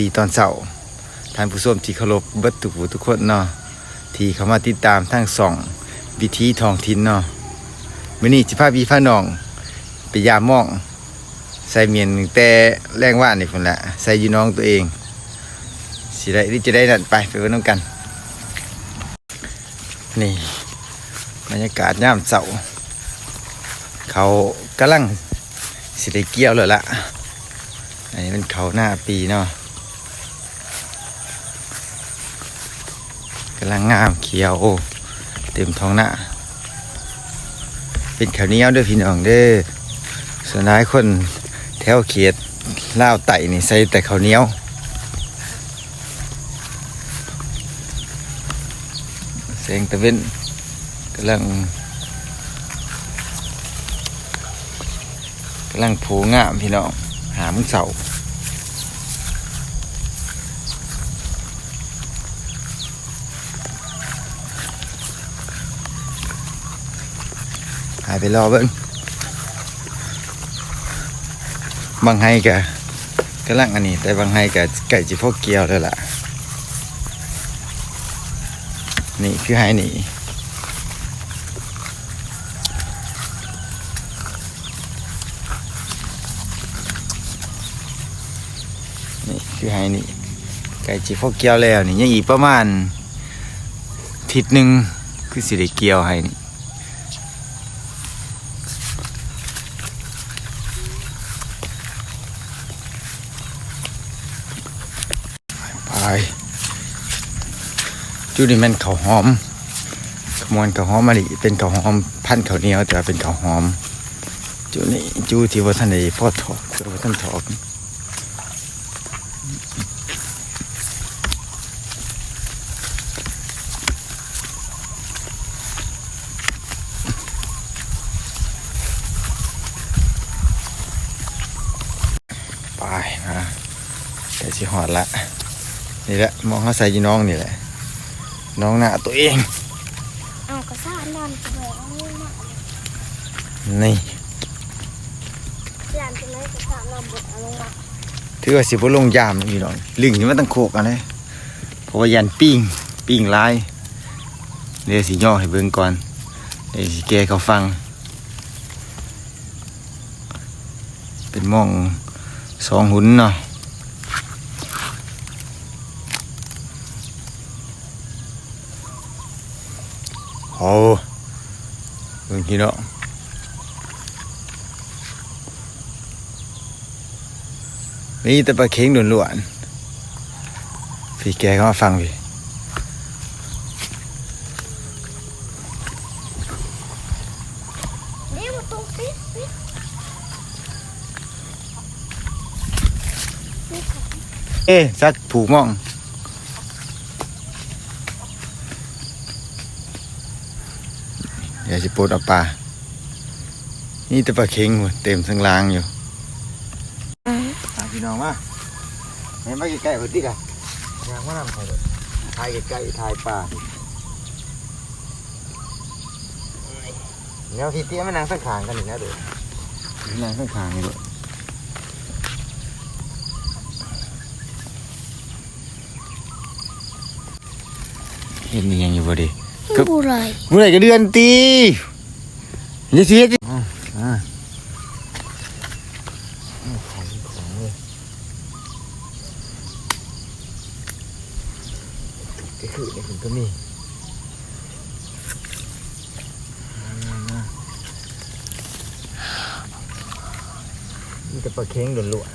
ดีตอนเช้าท่านผู้ชมที่เคารพเบิดทุกผู้ทุกคนเนาะที่เข้ามาติดตามทั้งสองวิธีท้องถิ่นเนาะมื้อนี้สิพาพี่พาน้องไปยามหม้องใส่เมียนแต่แรงว่านนี่พุ่นละใส่อยู่น้องตัวเองสิได้หรือจะได้นั่นไปเบิ่งนำกันนี่บรรยากาศยามเช้าเขากำลังสิได้เกี่ยวแล้วล่ะอันนี้เป็นเขาหน้าปีเนาะกำลังงามเขียวเต็มท้องหน้าเป็นข้าวเหนียวเด้อพี่น้องเด้อส่วนหลายคนแถวเขตลาวไต่นี่ใส่แต่ข้าวเหนียวแสงตะเวนกำลังโผล่งามพี่น้องหามึงเสาหายไปรอเบิ้งบางไฮกำลังอันนี้แต่บางไฮกะไก่จิพวกเกียวเลยล่ะนี่คือไฮนี่นี่คือไฮนี่ไก่จิพวกเกียวแล้วนี่ยังอีกประมาณทิศหนึ่งคือสิได้เกียวไฮนี่จุดนี้มันข้าวหอมขมวนข้าวหอมมะลิเป็นข้าวหอมพันข้าวเหนียวแต่เป็นข้าวหอมจุดนี้จุดที่ว่าท่านได้พ่อถอกคือว่าท่านถอกไปมาแต่สิหอดละนี่แหละมองเขาใส่ยีน้องนี่แหละน้องหน้าตัวเองเอากระซ่าน้ำจะแบบเอาเนาะนี่ยามจะไม่กระซ่าน้ำบดเอาลงมาถือว่าสิบลงยามพี่น้องลิงนี่มันต้องโคกอะไรเพราะว่ายันปิ้งลายเดี๋ยวสิย่อให้เบิ่งก่อนเดี๋ยวสิแกเขาฟังเป็นมองสองหุ่นเนาะโอ้เบิ่งพี่น้องนี่แต่ปลาเค็งล้วนๆพี่แกเขามาฟังพี่นี่มันตรงปิดสักผูกม่องเดี๋ยวสิปลดเอาปลานี่แต่ปลาเค็งเต็มทั้งรางอยู่พี่น้องมาเห็นไหมใกล้ๆพื้นที่กันยางว่านำใครเลยถ่ายใกล้ๆถ่ายปลาเดี๋ยวทีเตี้ยมันนั่งสักขางกันอีกนะเดี๋ยวนั่งสักขางนี่ด้วยเห็นนี่ยังอยู่บ่ดิก็บุไรก็เดือนตีนี่สิก็คือในผมก็มีนี่แต่ปลาเค็งล้วน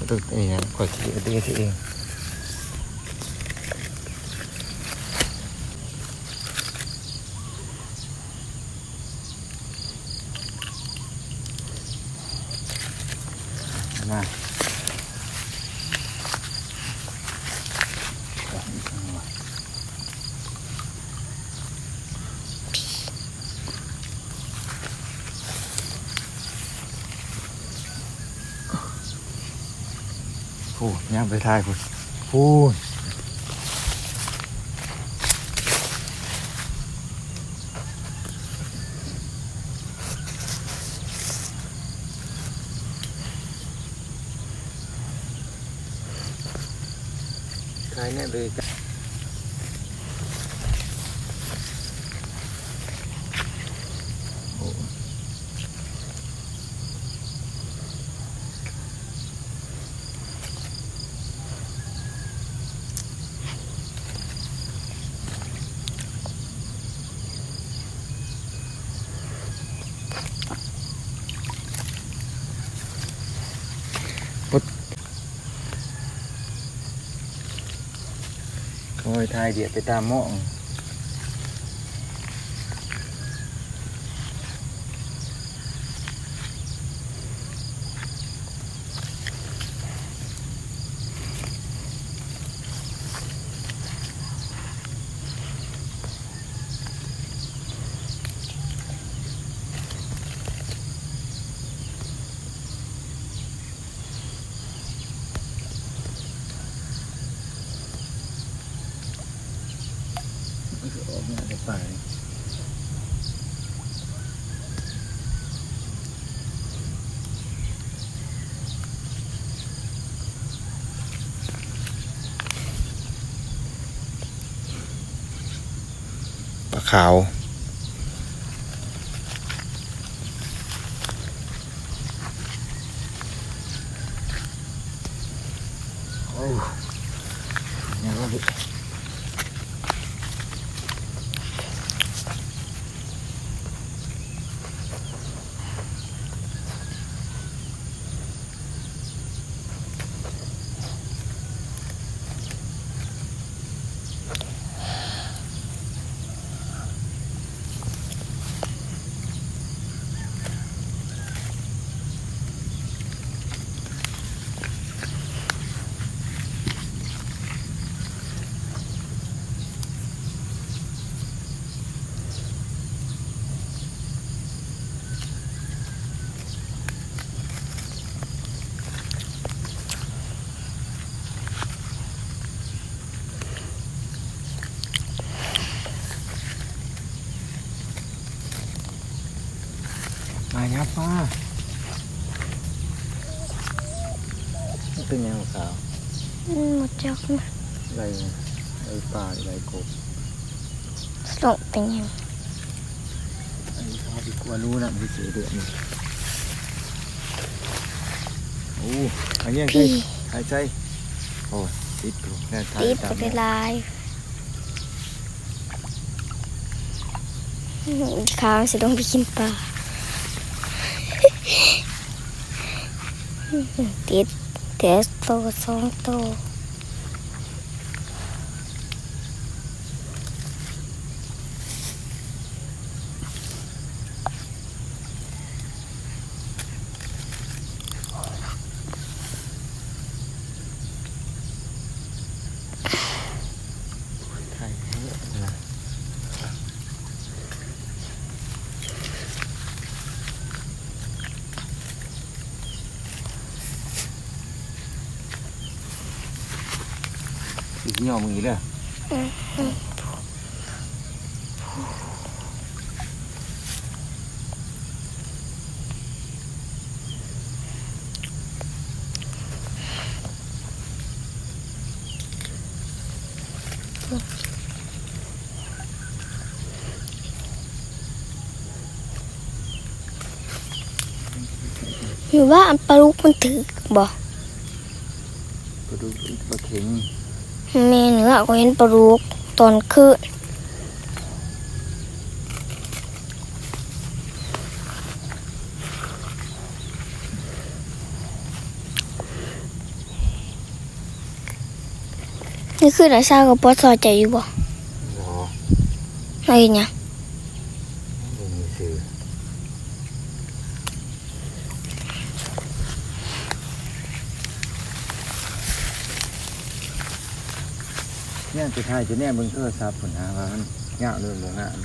ๆตัวนี้นะขอคิดตัวเองมาพูดย่างไปทายพูด ถ่ายแน่เลยโอ้โอ้ยถ่ายเดี๋ยวไปตามหม้องมันจะออกมาได้ป่านี่ปลาขาวโอ้ยยังก็ดิมาครับป้าเป็นยังขาว หมดจักนะ ไรป่าไรกบ สลบเป็นยัง ไอ้ชอบดีกว่ารู้นะมันเสียเดือดนี่โอ้อันนี้ยังไง พี่ หายใจโอ้ติดตัวแน่ทาย ติด ตาม ไปลายข้าวสิต้องไปกินปลาติดเทสโตสองโตถ่ายให้นะอีกย่อมือเลย หรือว่าอันปลาลูกมันถือบ่ ปลาดุกปลาเข็ง แม่เนื้อก็เห็นปลาลูกตอนคืนนี่คืออาซากับปอสอใจอยู่บ่ รอ อะไรเนี่ย ลงมือซื้อเนี่ยจะถ่ายจะแน่เบิ่งโทรศัพท์ผลหาว่ามันเงาเรื่องบ่งาน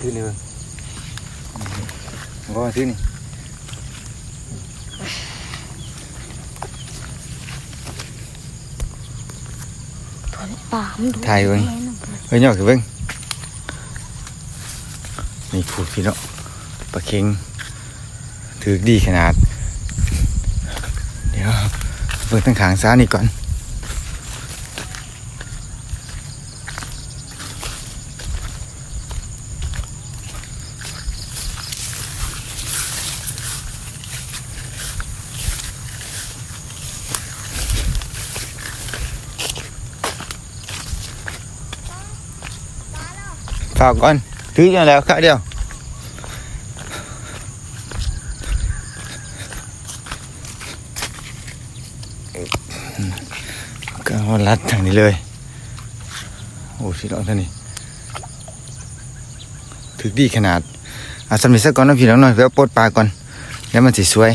ถือนี่เบิ่งก็ถือนี่ ผลป่ามันดู ถ่ายเบิ่งเฮ้ยย่อคือเบิ่งนี่พูดพี่เนาะปลาเค็งถือดีขนาดเดี๋ยวเบิ่งทั้งขางซ้ายนี่ก่อนฝากก่อนถืออย่างแล้วข้าเดียวก็รัดทางนี้เลยโอ้พี่น้องท่านนี่ถือดีขนาดสำเร็จสักก่อนนะพี่น้องหน่อยเพื่อปลดปลาก่อนแล้วมันสิสวย